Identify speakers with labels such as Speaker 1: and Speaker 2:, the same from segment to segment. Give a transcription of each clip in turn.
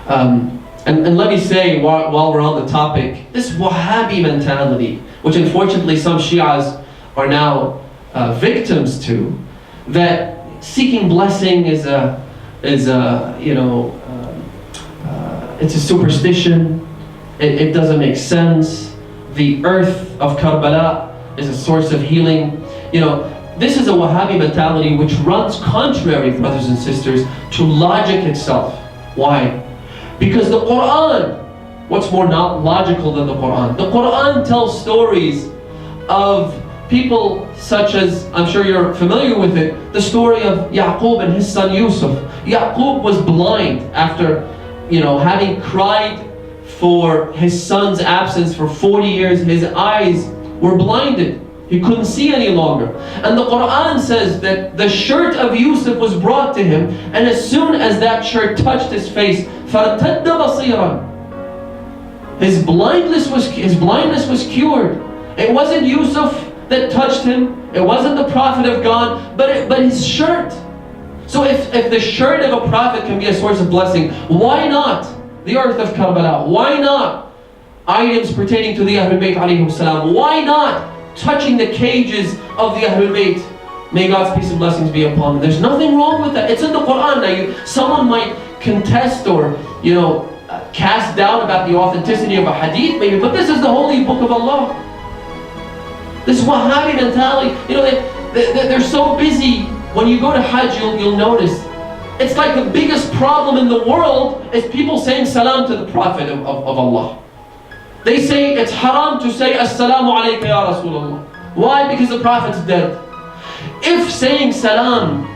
Speaker 1: And let me say, while we're on the topic, this Wahhabi mentality, which unfortunately some Shias are now victims to, that seeking blessing is a it's a superstition. It doesn't make sense. The earth of Karbala is a source of healing. This is a Wahhabi mentality which runs contrary, brothers and sisters, to logic itself. Why? Because the Quran, what's more not logical than the Quran? The Quran tells stories of people such as, I'm sure you're familiar with it, the story of Yaqub and his son Yusuf. Yaqub was blind after, having cried for his son's absence for 40 years. His eyes were blinded. He couldn't see any longer. And the Quran says that the shirt of Yusuf was brought to him, and as soon as that shirt touched his face, فَارْتَدَّ بَصِيرًا, his blindness was cured. It wasn't Yusuf that touched him. It wasn't the Prophet of God, but his shirt. So if the shirt of a prophet can be a source of blessing, why not the earth of Karbala? Why not items pertaining to the Ahlul Bayt alayhim salam? Why not touching the cages of the Ahlul Bayt? May God's peace and blessings be upon them. There's nothing wrong with that. It's in the Quran. Now, someone might contest or cast doubt about the authenticity of a hadith, maybe, but this is the holy book of Allah. This Wahhabi mentality, they're so busy. When you go to Hajj, you'll notice it's like the biggest problem in the world is people saying salam to the Prophet of Allah. They say it's haram to say Assalamu alayka ya Rasulullah. Why? Because the Prophet's dead. If saying salam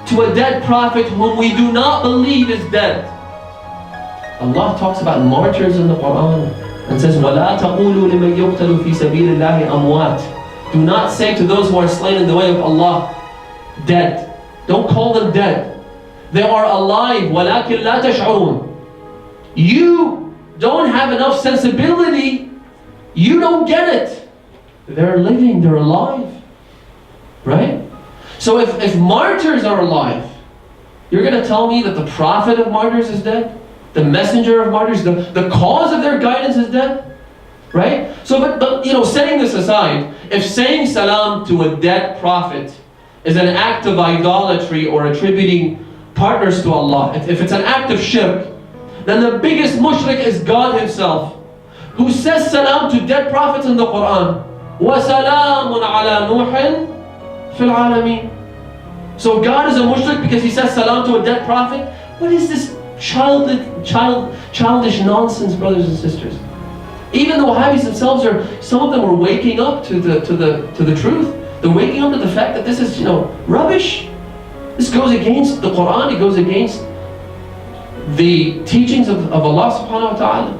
Speaker 1: to a dead Prophet whom we do not believe is dead, Allah talks about martyrs in the Quran and says, وَلَا تَقُولُوا لِمَنْ يُقْتَلُ فِي سَبِيلِ اللَّهِ أَمْوَاتٍ. Do not say to those who are slain in the way of Allah, dead. Don't call them dead. They are alive. وَلَكِنْ لَا تَشْعُرُونَ. You don't have enough sensibility. You don't get it. They're living, they're alive. Right? So if martyrs are alive, you're going to tell me that the prophet of martyrs is dead? The messenger of martyrs, the cause of their guidance is dead? Right? So, but setting this aside, if saying salam to a dead prophet is an act of idolatry or attributing partners to Allah, if it's an act of shirk, then the biggest mushrik is God himself, who says salam to dead prophets in the Quran. وَسَلَامٌ عَلَى نُوحٍ فِي الْعَالَمِينَ. So God is a mushrik because he says salam to a dead prophet? What is this childish nonsense, brothers and sisters? Even the Wahhabis themselves some of them are waking up to the truth. They're waking up to the fact that this is rubbish. This goes against the Quran. It goes against the teachings of Allah subhanahu wa ta'ala.